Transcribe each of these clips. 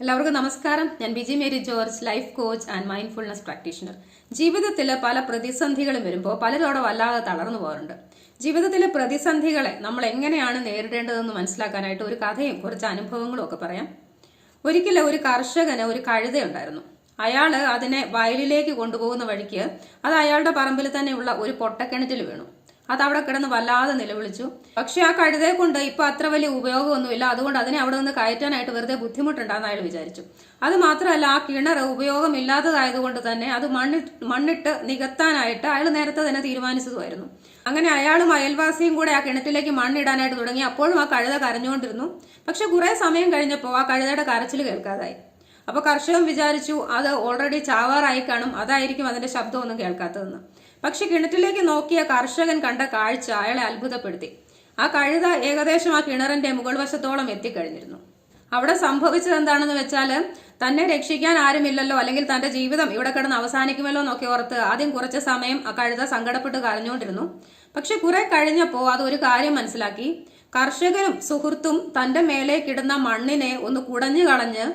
എല്ലാവർക്കും നമസ്കാരം. ഞാൻ Biji Mary George, life coach and mindfulness practitioner. ജീവിതത്തിൽ പല പ്രതിസന്ധികളും വരുമ്പോൾ പലരും അവിടെ വല്ലാതെ തളർന്നു പോകാറുണ്ട്. ജീവിതത്തിലെ പ്രതിസന്ധികളെ നമ്മൾ എങ്ങനെയാണ് നേരിടേണ്ടതെന്ന് മനസ്സിലാക്കാനായിട്ട് ഒരു കഥയും കുറച്ച് അനുഭവങ്ങളും ഒക്കെ പറയാം. ഒരിക്കലും ഒരു കർഷകന് ഒരു കഴുതയുണ്ടായിരുന്നു. അയാള് അതിനെ വയലിലേക്ക് കൊണ്ടുപോകുന്ന വഴിക്ക് അത് അയാളുടെ പറമ്പിൽ തന്നെയുള്ള ഒരു പൊട്ടക്കിണറ്റിൽ വീണു. അത് അവിടെ കിടന്ന് വല്ലാതെ നിലവിളിച്ചു. പക്ഷെ ആ കഴുതയെ കൊണ്ട് ഇപ്പൊ അത്ര വലിയ ഉപയോഗമൊന്നുമില്ല. അതുകൊണ്ട് അതിനെ അവിടെ നിന്ന് കയറ്റാനായിട്ട് വെറുതെ ബുദ്ധിമുട്ടുണ്ടാകുന്ന അയാൾ വിചാരിച്ചു. അത് മാത്രമല്ല, ആ കിണർ ഉപയോഗമില്ലാത്തതായതുകൊണ്ട് തന്നെ അത് മണ്ണിട്ട് നികത്താനായിട്ട് അയാൾ നേരത്തെ തന്നെ തീരുമാനിച്ചതുമായിരുന്നു. അങ്ങനെ അയാളും അയൽവാസിയും കൂടെ ആ കിണറ്റിലേക്ക് മണ്ണിടാനായിട്ട് തുടങ്ങി. അപ്പോഴും ആ കഴുത കരഞ്ഞുകൊണ്ടിരുന്നു. പക്ഷെ കുറെ സമയം കഴിഞ്ഞപ്പോൾ ആ കഴുതയുടെ കരച്ചിൽ കേൾക്കാതായി. അപ്പൊ കർഷകൻ വിചാരിച്ചു അത് ഓൾറെഡി ചാവാറായി കാണും, അതായിരിക്കും അതിന്റെ ശബ്ദമൊന്നും കേൾക്കാത്തതെന്ന്. പക്ഷെ കിണറ്റിലേക്ക് നോക്കിയ കർഷകൻ കണ്ട കാഴ്ച അയാളെ അത്ഭുതപ്പെടുത്തി. ആ കഴുത ഏകദേശം ആ കിണറിന്റെ മുകൾ വശത്തോളം എത്തിക്കഴിഞ്ഞിരുന്നു. അവിടെ സംഭവിച്ചത് എന്താണെന്ന് വെച്ചാല്, തന്നെ രക്ഷിക്കാൻ ആരുമില്ലല്ലോ, അല്ലെങ്കിൽ തന്റെ ജീവിതം ഇവിടെ കിടന്ന് അവസാനിക്കുമല്ലോ എന്നൊക്കെ ഓർത്ത് ആദ്യം കുറച്ച് സമയം ആ കഴുത സങ്കടപ്പെട്ട് കരഞ്ഞുകൊണ്ടിരുന്നു. പക്ഷെ കുറെ കഴിഞ്ഞപ്പോ അത് ഒരു കാര്യം മനസ്സിലാക്കി. കർഷകനും സുഹൃത്തും തന്റെ മേലേക്കിടുന്ന മണ്ണിനെ ഒന്ന് കുടഞ്ഞു കളഞ്ഞ്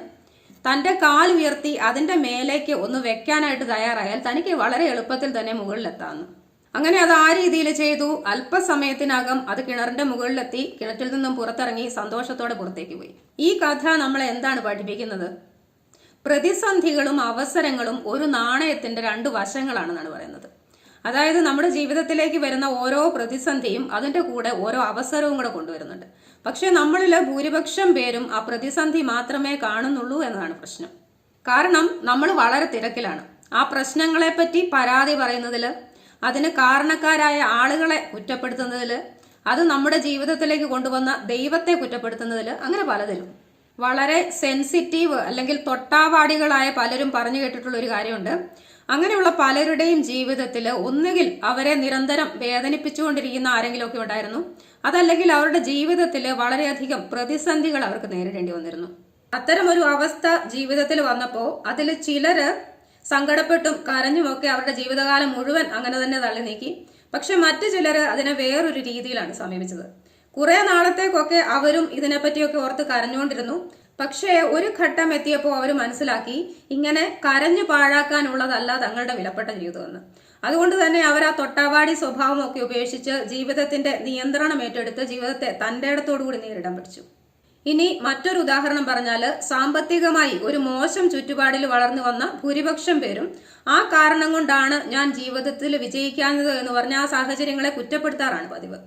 തന്റെ കാൽ ഉയർത്തി അതിന്റെ മേലേക്ക് ഒന്ന് വെക്കാനായിട്ട് തയ്യാറായാൽ തനിക്ക് വളരെ എളുപ്പത്തിൽ തന്നെ മുകളിലെത്താമെന്ന്. അങ്ങനെ അത് ആ രീതിയിൽ ചെയ്തു. അല്പസമയത്തിനകം അത് കിണറിന്റെ മുകളിലെത്തി. കിണറ്റിൽ നിന്നും പുറത്തിറങ്ങി സന്തോഷത്തോടെ പുറത്തേക്ക് പോയി. ഈ കഥ നമ്മളെ എന്താണ് പഠിപ്പിക്കുന്നത്? പ്രതിസന്ധികളും അവസരങ്ങളും ഒരു നാണയത്തിന്റെ രണ്ട് വശങ്ങളാണെന്നാണ് പറയുന്നത്. അതായത് നമ്മുടെ ജീവിതത്തിലേക്ക് വരുന്ന ഓരോ പ്രതിസന്ധിയും അതിന്റെ കൂടെ ഓരോ അവസരവും കൂടെ കൊണ്ടുവരുന്നുണ്ട്. പക്ഷെ നമ്മളില് ഭൂരിപക്ഷം പേരും ആ പ്രതിസന്ധി മാത്രമേ കാണുന്നുള്ളൂ എന്നതാണ് പ്രശ്നം. കാരണം നമ്മൾ വളരെ തിരക്കിലാണ്. ആ പ്രശ്നങ്ങളെ പറ്റി പരാതി പറയുന്നതില്, അതിന് കാരണക്കാരായ ആളുകളെ കുറ്റപ്പെടുത്തുന്നതില്, അത് നമ്മുടെ ജീവിതത്തിലേക്ക് കൊണ്ടുവന്ന ദൈവത്തെ കുറ്റപ്പെടുത്തുന്നതില്, അങ്ങനെ പലതിലും. വളരെ സെൻസിറ്റീവ് അല്ലെങ്കിൽ തൊട്ടാവാടികളായ പലരും പറഞ്ഞു കേട്ടിട്ടുള്ള ഒരു കാര്യമുണ്ട്. അങ്ങനെയുള്ള പലരുടെയും ജീവിതത്തിൽ ഒന്നുകിൽ അവരെ നിരന്തരം വേദനിപ്പിച്ചുകൊണ്ടിരിക്കുന്ന ആരെങ്കിലും ഒക്കെ ഉണ്ടായിരുന്നു, അതല്ലെങ്കിൽ അവരുടെ ജീവിതത്തിൽ വളരെയധികം പ്രതിസന്ധികൾ അവർക്ക് നേരിടേണ്ടി വന്നിരുന്നു. അത്തരമൊരു അവസ്ഥ ജീവിതത്തിൽ വന്നപ്പോൾ അതിൽ ചിലര് സങ്കടപ്പെട്ടും കരഞ്ഞുമൊക്കെ അവരുടെ ജീവിതകാലം മുഴുവൻ അങ്ങനെ തന്നെ തള്ളി നീക്കി. പക്ഷെ മറ്റു ചിലര് അതിനെ വേറൊരു രീതിയിലാണ് സമീപിച്ചത്. കുറെ നാളത്തേക്കൊക്കെ അവരും ഇതിനെപ്പറ്റിയൊക്കെ ഓർത്ത് കരഞ്ഞുകൊണ്ടിരുന്നു. പക്ഷേ ഒരു ഘട്ടം എത്തിയപ്പോൾ അവർ മനസ്സിലാക്കി, ഇങ്ങനെ കരഞ്ഞു പാഴാക്കാനുള്ളതല്ല തങ്ങളുടെ വിലപ്പെട്ട ജീവിതമെന്ന്. അതുകൊണ്ട് തന്നെ അവർ ആ തൊട്ടാവാടി സ്വഭാവമൊക്കെ ഉപേക്ഷിച്ച് ജീവിതത്തിന്റെ നിയന്ത്രണം ഏറ്റെടുത്ത് ജീവിതത്തെ തന്റെ ഇടത്തോടുകൂടി നേരിടാൻ പഠിച്ചു. ഇനി മറ്റൊരു ഉദാഹരണം പറഞ്ഞാല്, സാമ്പത്തികമായി ഒരു മോശം ചുറ്റുപാടിൽ വളർന്നു വന്ന ഭൂരിപക്ഷം പേരും ആ കാരണം കൊണ്ടാണ് ഞാൻ ജീവിതത്തിൽ വിജയിക്കാഞ്ഞത് എന്ന് പറഞ്ഞ ആ സാഹചര്യങ്ങളെ കുറ്റപ്പെടുത്താറാണ് പതിവ്.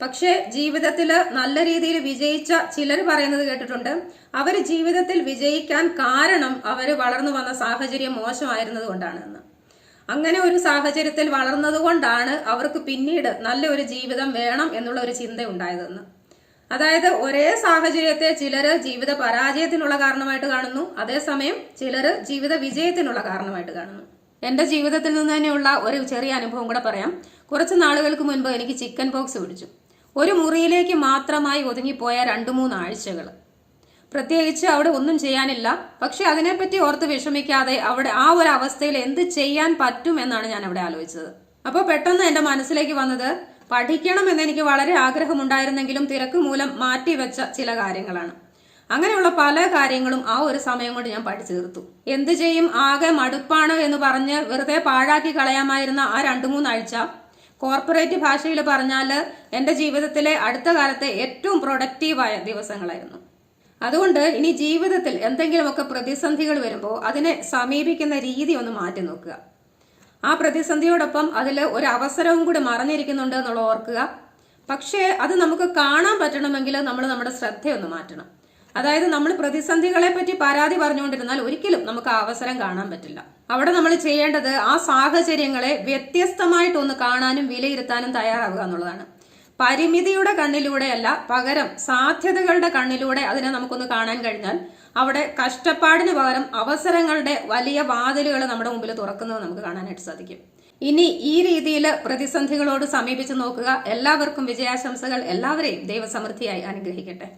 പക്ഷെ ജീവിതത്തിൽ നല്ല രീതിയിൽ വിജയിച്ച ചിലർ പറയുന്നത് കേട്ടിട്ടുണ്ട്, അവർ ജീവിതത്തിൽ വിജയിക്കാൻ കാരണം അവർ വളർന്നു വന്ന സാഹചര്യം മോശമായിരുന്നത് കൊണ്ടാണ് എന്ന്. അങ്ങനെ ഒരു സാഹചര്യത്തിൽ വളർന്നത് കൊണ്ടാണ് അവർക്ക് പിന്നീട് നല്ലൊരു ജീവിതം വേണം എന്നുള്ള ഒരു ചിന്ത ഉണ്ടായതെന്ന്. അതായത് ഒരേ സാഹചര്യത്തെ ചിലര് ജീവിത പരാജയത്തിനുള്ള കാരണമായിട്ട് കാണുന്നു, അതേസമയം ചിലര് ജീവിത വിജയത്തിനുള്ള കാരണമായിട്ട് കാണുന്നു. എന്റെ ജീവിതത്തിൽ നിന്ന് തന്നെയുള്ള ഒരു ചെറിയ അനുഭവം കൂടെ പറയാം. കുറച്ച് നാളുകൾക്ക് മുൻപ് എനിക്ക് ചിക്കൻ പോക്സ് പിടിച്ചു. ഒരു മുറിയിലേക്ക് മാത്രമായി ഒതുങ്ങിപ്പോയ 2-3 ആഴ്ചകൾ. പ്രത്യേകിച്ച് അവിടെ ഒന്നും ചെയ്യാനില്ല. പക്ഷെ അതിനെപ്പറ്റി ഓർത്ത് വിഷമിക്കാതെ അവിടെ ആ ഒരു അവസ്ഥയിൽ എന്ത് ചെയ്യാൻ പറ്റും എന്നാണ് ഞാൻ അവിടെ ആലോചിച്ചത്. അപ്പോൾ പെട്ടെന്ന് എന്റെ മനസ്സിലേക്ക് വന്നത്, പഠിക്കണം എന്ന് എനിക്ക് വളരെ ആഗ്രഹമുണ്ടായിരുന്നെങ്കിലും തിരക്ക് മൂലം മാറ്റിവെച്ച ചില കാര്യങ്ങളാണ്. അങ്ങനെയുള്ള പല കാര്യങ്ങളും ആ ഒരു സമയം കൊണ്ട് ഞാൻ പഠിച്ചു തീർത്തു. എന്ത് ചെയ്യും, ആകെ മടുപ്പാണ് എന്ന് പറഞ്ഞ് വെറുതെ പാഴാക്കി കളയാമായിരുന്ന ആ 2-3 ആഴ്ച കോർപ്പറേറ്റ് ഭാഷയിൽ പറഞ്ഞാൽ എൻ്റെ ജീവിതത്തിലെ അടുത്ത കാലത്തെ ഏറ്റവും പ്രൊഡക്റ്റീവായ ദിവസങ്ങളായിരുന്നു. അതുകൊണ്ട് ഇനി ജീവിതത്തിൽ എന്തെങ്കിലുമൊക്കെ പ്രതിസന്ധികൾ വരുമ്പോൾ അതിനെ സമീപിക്കുന്ന രീതി ഒന്ന് മാറ്റി നോക്കുക. ആ പ്രതിസന്ധിയോടൊപ്പം അതിൽ ഒരു അവസരവും കൂടി മറഞ്ഞിരിക്കുന്നുണ്ട് എന്നുള്ള ഓർക്കുക. പക്ഷേ അത് നമുക്ക് കാണാൻ പറ്റണമെങ്കിൽ നമ്മൾ നമ്മുടെ ശ്രദ്ധയൊന്ന് മാറ്റണം. അതായത് നമ്മൾ പ്രതിസന്ധികളെ പറ്റി പരാതി പറഞ്ഞുകൊണ്ടിരുന്നാൽ ഒരിക്കലും നമുക്ക് ആ അവസരം കാണാൻ പറ്റില്ല. അവിടെ നമ്മൾ ചെയ്യേണ്ടത് ആ സാഹചര്യങ്ങളെ വ്യത്യസ്തമായിട്ടൊന്ന് കാണാനും വിലയിരുത്താനും തയ്യാറാവുക എന്നുള്ളതാണ്. പരിമിതിയുടെ കണ്ണിലൂടെയല്ല, പകരം സാധ്യതകളുടെ കണ്ണിലൂടെ അതിനെ നമുക്കൊന്ന് കാണാൻ കഴിഞ്ഞാൽ അവിടെ കഷ്ടപ്പാടിന് പകരം അവസരങ്ങളുടെ വലിയ വാതിലുകൾ നമ്മുടെ മുമ്പിൽ തുറക്കുന്നത് നമുക്ക് കാണാനായിട്ട് സാധിക്കും. ഇനി ഈ രീതിയിൽ പ്രതിസന്ധികളോട് സമീപിച്ചു നോക്കുക. എല്ലാവർക്കും വിജയാശംസകൾ. എല്ലാവരെയും ദൈവസമൃദ്ധിയായി അനുഗ്രഹിക്കട്ടെ.